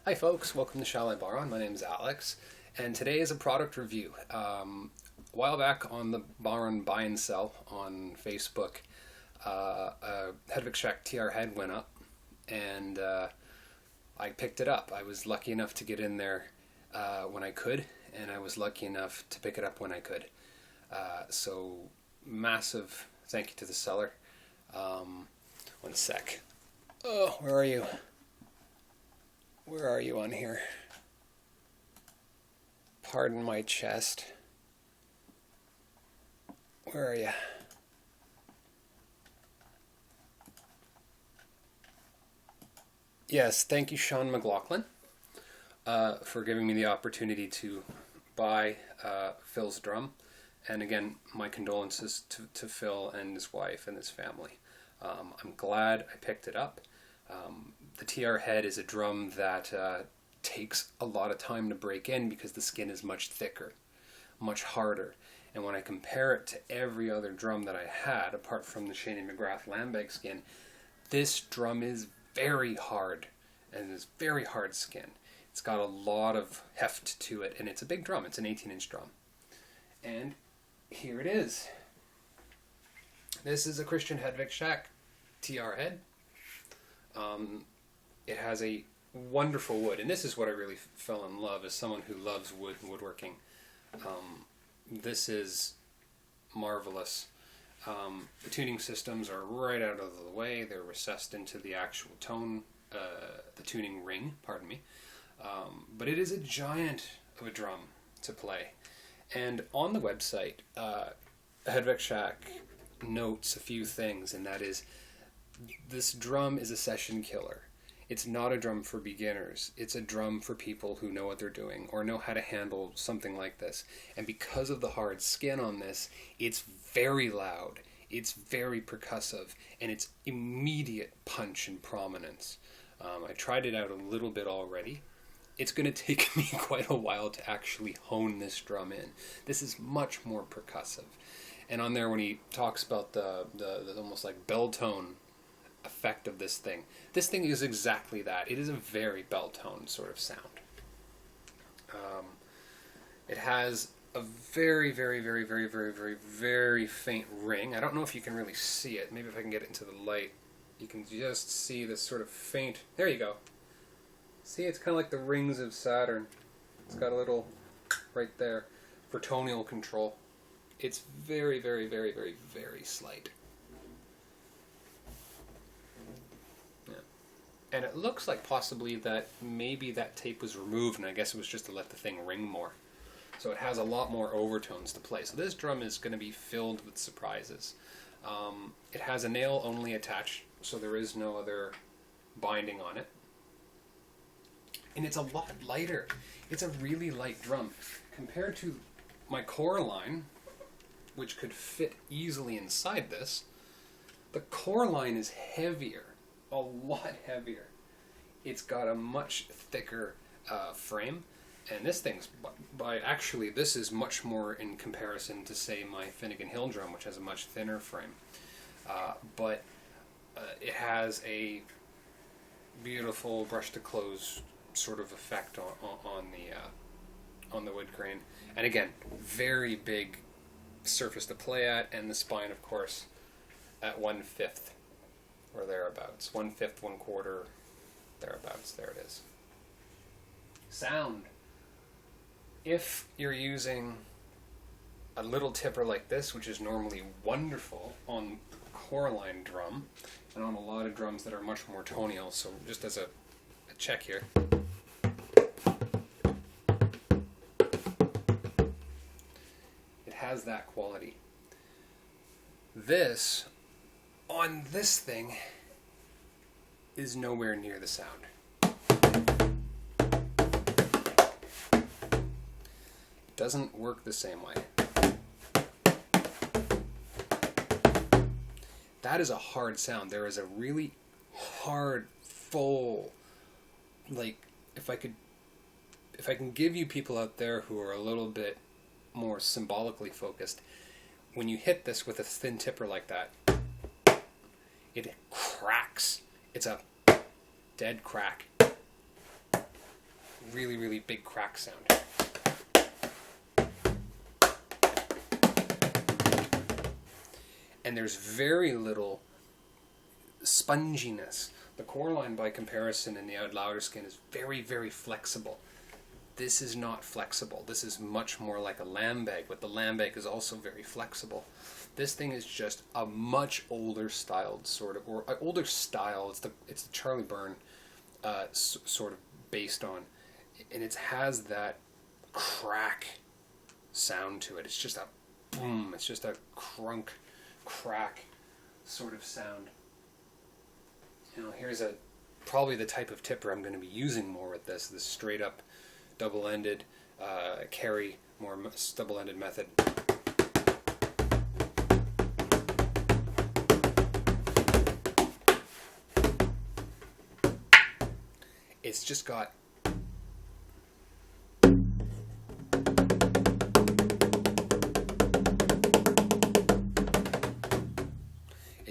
Hi folks, welcome to TrHED Bodhran. My name is Alex, and today is a product review. A while back on the Bodhran buy and sell on Facebook, Hedwitschak TrHED went up, and I picked it up. I was lucky enough to get in there when I could, and I was lucky enough to pick it up when I could. So massive thank you to the seller. One sec. Oh, where are you? Where are you on here? Pardon my chest. Where are you? Yes, thank you, Sean McLaughlin, for giving me the opportunity to buy Phil's drum. And again, my condolences to Phil and his wife and his family. I'm glad I picked it up. The TrHED is a drum that takes a lot of time to break in because the skin is much thicker, much harder. And when I compare it to every other drum that I had, apart from the Shane McGrath Lambeg skin, this drum is very hard, and it's very hard skin. It's got a lot of heft to it, and it's a big drum. It's an 18-inch drum. And here it is. This is a Christian Hedwitschak TrHED. It has a wonderful wood, and this is what I really fell in love as someone who loves wood and woodworking. This is marvelous. The tuning systems are right out of the way. They're recessed into the actual tone, the tuning ring, pardon me. But it is a giant of a drum to play. And on the website, Hedwitschak notes a few things, and that is, this drum is a session killer. It's not a drum for beginners. It's a drum for people who know what they're doing or know how to handle something like this. And because of the hard skin on this, it's very loud, it's very percussive, and it's immediate punch and prominence. I tried it out a little bit already. It's going to take me quite a while to actually hone this drum in. This is much more percussive. And on there, when he talks about the almost like bell tone effect of this thing is exactly that. It is a very bell tone sort of sound. It has a very, very, very, very, very, very, very faint ring. I don't know if you can really see it. Maybe if I can get it into the light, you can just see this sort of faint. There you go. See, it's kind of like the rings of Saturn. It's got a little right there for tonal control. It's very, very, very, very, very slight. And it looks like possibly that maybe that tape was removed, and I guess it was just to let the thing ring more. So it has a lot more overtones to play. So this drum is going to be filled with surprises. It has a nail only attached, so there is no other binding on it. And it's a lot lighter. It's a really light drum. Compared to my core line, which could fit easily inside this, the core line is heavier. A lot heavier. It's got a much thicker frame, and this thing's actually this is much more in comparison to, say, my Finnegan Hill drum, which has a much thinner frame. But it has a beautiful brush to close sort of effect on the wood grain, and again, very big surface to play at, and the spine, of course, at 1/5. Or thereabouts. 1/5, 1/4, thereabouts. There it is. Sound. If you're using a little tipper like this, which is normally wonderful on the core line drum, and on a lot of drums that are much more tonal, so just as a check here. It has that quality. This, on this thing, is nowhere near the sound. It doesn't work the same way. That is a hard sound. There is a really hard, full, like, if I can give you people out there who are a little bit more symbolically focused, when you hit this with a thin tipper like that, it cracks. It's a dead crack. really, really big crack sound. And there's very little sponginess. The core line, by comparison, in the out louder skin is very, very flexible. This is not flexible. This is much more like a Lambeg, but the Lambeg is also very flexible. This thing is just a much older styled sort of, or older style. It's the Charlie Byrne sort of based on, and it has that crack sound to it. It's just a boom. It's just a crunk, crack sort of sound. You know, here's probably the type of tipper I'm going to be using more with this straight up double-ended carry, more double-ended method. It's just got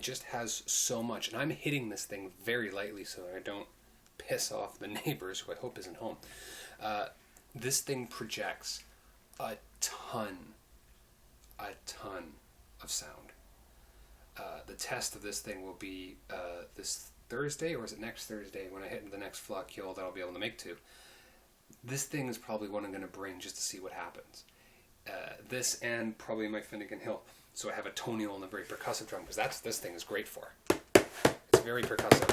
just has so much, and I'm hitting this thing very lightly so that I don't piss off the neighbors, who I hope isn't home. This thing projects a ton of sound. The test of this thing will be this Thursday, or is it next Thursday, when I hit the next flocule that I'll be able to make to. This thing is probably one I'm going to bring just to see what happens. This and probably my Finnegan Hill. So I have a tonial and a very percussive drum, because this thing is great for. It's very percussive.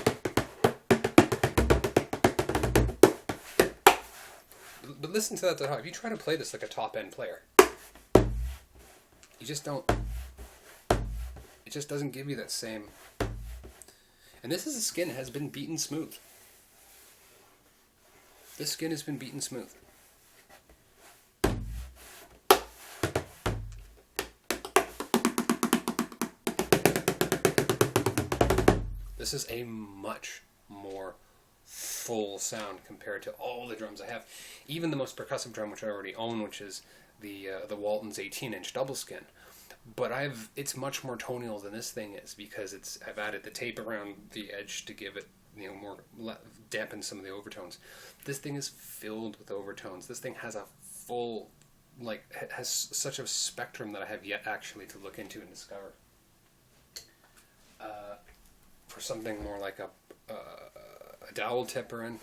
But listen to that. If you try to play this like a top-end player, you just don't. It just doesn't give you that same. And this is a skin that has been beaten smooth. This skin has been beaten smooth. This is a much more full sound compared to all the drums I have. Even the most percussive drum, which I already own, which is the Walton's 18-inch double skin. But it's much more tonal than this thing is, because I've added the tape around the edge to give it, more dampen some of the overtones. This thing is filled with overtones. This thing has a full, has such a spectrum that I have yet actually to look into and discover. For something more like a dowel tipper in.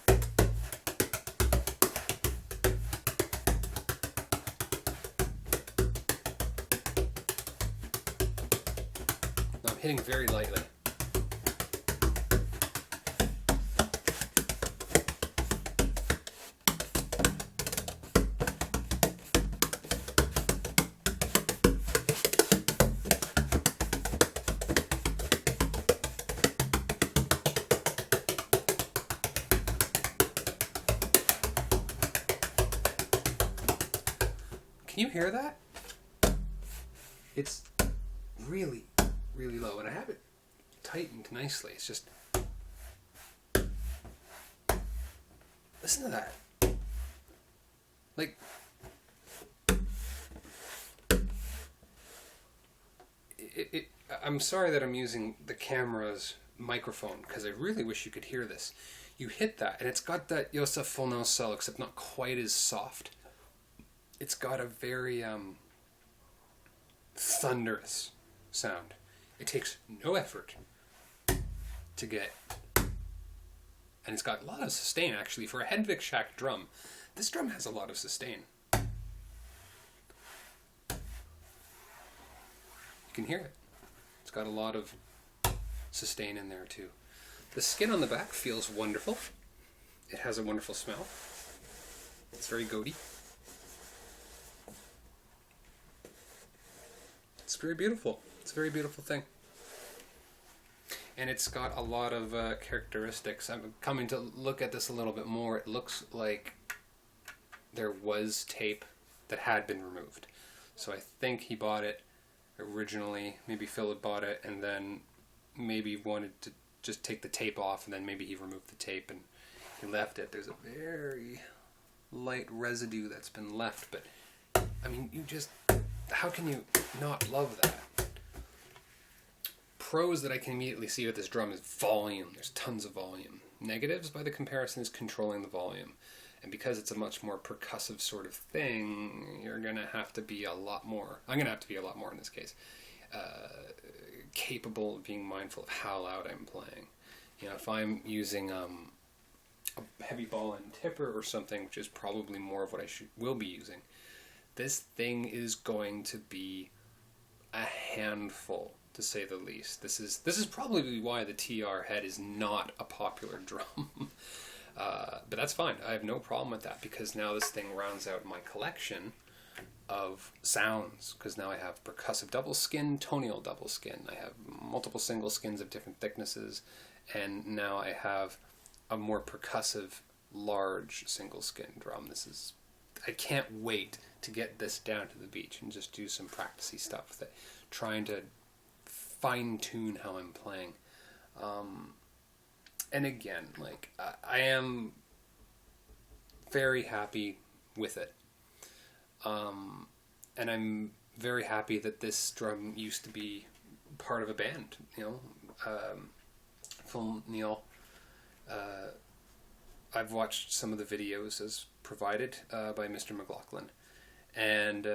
Now I'm hitting very lightly. Can you hear that? It's really, really low, and I have it tightened nicely. It's just... Listen to that. I'm sorry that I'm using the camera's microphone, because I really wish you could hear this. You hit that, and it's got that Josef Fono cell, except not quite as soft. It's got a very thunderous sound. It takes no effort to get, and it's got a lot of sustain actually. For a Hedwitschak drum, this drum has a lot of sustain. You can hear it. It's got a lot of sustain in there too. The skin on the back feels wonderful. It has a wonderful smell. It's very goaty. It's very beautiful. It's a very beautiful thing. And it's got a lot of characteristics. I'm coming to look at this a little bit more. It looks like there was tape that had been removed. So I think he bought it originally. Maybe Phil had bought it and then maybe wanted to just take the tape off, and then maybe he removed the tape and he left it. There's a very light residue that's been left, but I mean, how can you not love that? Pros that I can immediately see with this drum is volume. There's tons of volume. Negatives, by the comparison, is controlling the volume And because it's a much more percussive sort of thing, you're going to have to be a lot more, I'm going to have to be a lot more in this case, capable of being mindful of how loud I'm playing. You know, if I'm using a heavy ball and tipper or something, which is probably more of what I will be using, this thing is going to be a handful, to say the least. This is probably why the TrHED is not a popular drum. But that's fine. I have no problem with that, because now this thing rounds out my collection of sounds, because now I have percussive double skin, tonal double skin. I have multiple single skins of different thicknesses, and now I have a more percussive large single skin drum. I can't wait to get this down to the beach and just do some practicey stuff with it, trying to fine tune how I'm playing. And again, like, I am very happy with it. And I'm very happy that this drum used to be part of a band, you know. Phil Neal, I've watched some of the videos as provided by Mr. McLaughlin, and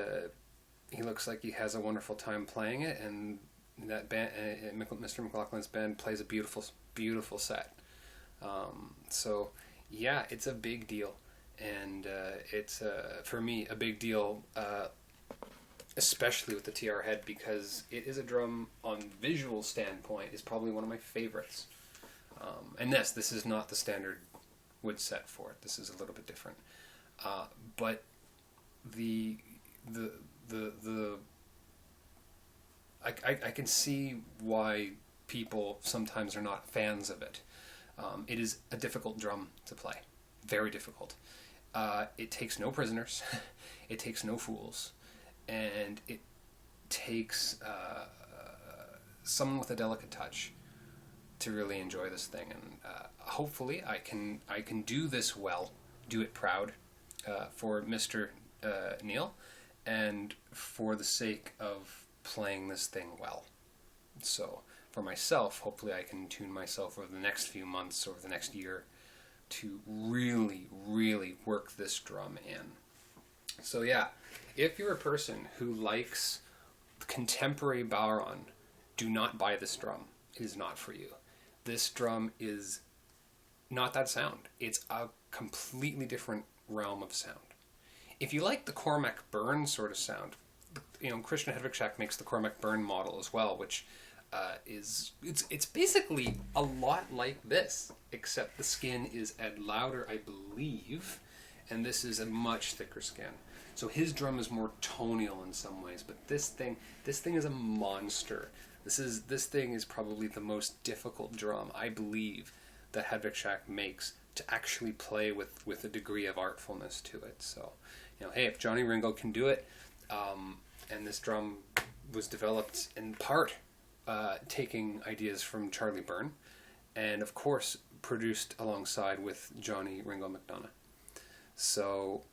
he looks like he has a wonderful time playing it, and that band, Mr. McLaughlin's band, plays a beautiful, beautiful set. So yeah, it's a big deal, and it's for me a big deal, especially with the TrHED, because it is a drum on visual standpoint is probably one of my favorites. And this is not the standard wood set for it. This is a little bit different, but I can see why people sometimes are not fans of it. It is a difficult drum to play, very difficult. It takes no prisoners, it takes no fools, and it takes someone with a delicate touch to really enjoy this thing. And hopefully I can do this well, do it proud, for Mr. Neal, and for the sake of playing this thing well. So for myself, hopefully I can tune myself over the next few months, over the next year, to really, really work this drum in. So yeah, if you're a person who likes contemporary Bodhran, do not buy this drum. It is not for you. This drum is not that sound. It's a completely different realm of sound. If you like the Cormac Burn sort of sound, you know, Christian Hedwitschak makes the Cormac Burn model as well, which it's basically a lot like this, except the skin is louder, I believe, and this is a much thicker skin. So his drum is more tonal in some ways, but this thing is a monster. This thing is probably the most difficult drum, I believe, that Hedwitschak makes to actually play with a degree of artfulness to it. So, you know, hey, if Johnny Ringo can do it, and this drum was developed in part taking ideas from Charlie Byrne, and of course produced alongside with Johnny Ringo McDonough. So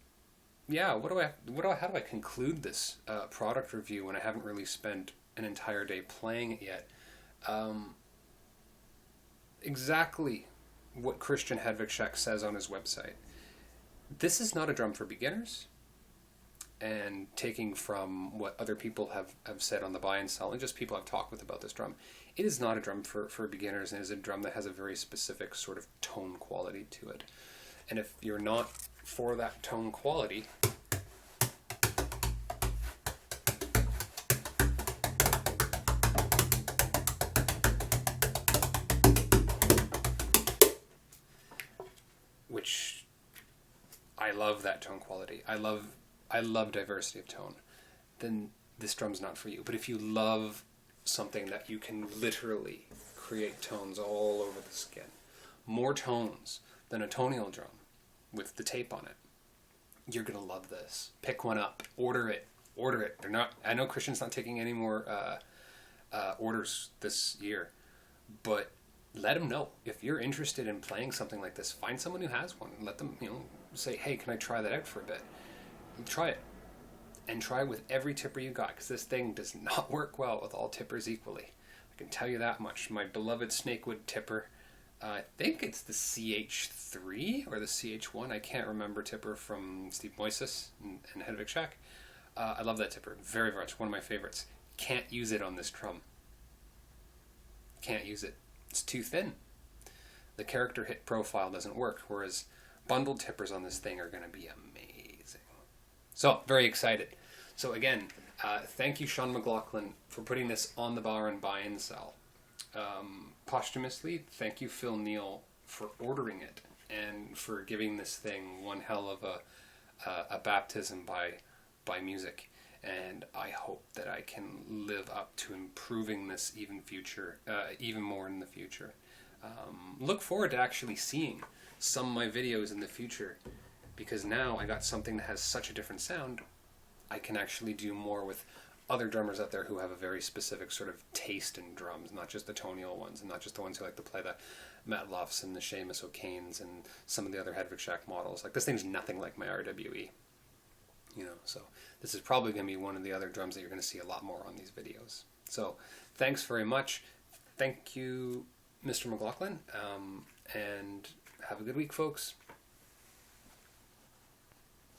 yeah, how do I conclude this product review when I haven't really spent an entire day playing it yet? Exactly what Christian Hedwitschak says on his website. This is not a drum for beginners, and taking from what other people have said on the buy and sell, and just people I've talked with about this drum, it is not a drum for beginners, and it is a drum that has a very specific sort of tone quality to it. And if you're not for that tone quality, which I love that tone quality. I love diversity of tone, then this drum's not for you. But if you love something that you can literally create tones all over the skin, more tones than a tonal drum with the tape on it, you're going to love this. Pick one up. Order it. They're not. I know Christian's not taking any more orders this year, but let him know. If you're interested in playing something like this, find someone who has one and let them, say, hey, can I try that out for a bit? Try it. And try with every tipper you got, because this thing does not work well with all tippers equally. I can tell you that much. My beloved Snakewood tipper I think it's the CH3 or the CH1. I can't remember tipper from Steve Moises and Hedwitschak. I love that tipper very much. One of my favorites. Can't use it on this drum. Can't use it. It's too thin. The character hit profile doesn't work, whereas bundled tippers on this thing are going to be amazing. So, very excited. So again, thank you, Sean McLaughlin, for putting this on the Bodhran buy and sell. Posthumously, thank you, Phil Neal, for ordering it and for giving this thing one hell of a baptism by music. And I hope that I can live up to improving this even more in the future. Look forward to actually seeing some of my videos in the future, because now I got something that has such a different sound. I can actually do more with other drummers out there who have a very specific sort of taste in drums, not just the Tonial ones, and not just the ones who like to play the Metloffs and the Seamus O'Kanes and some of the other Hedwitschak models. Like, this thing's nothing like my RWE. So this is probably going to be one of the other drums that you're going to see a lot more on these videos. So thanks very much. Thank you, Mr. McLaughlin, and have a good week, folks.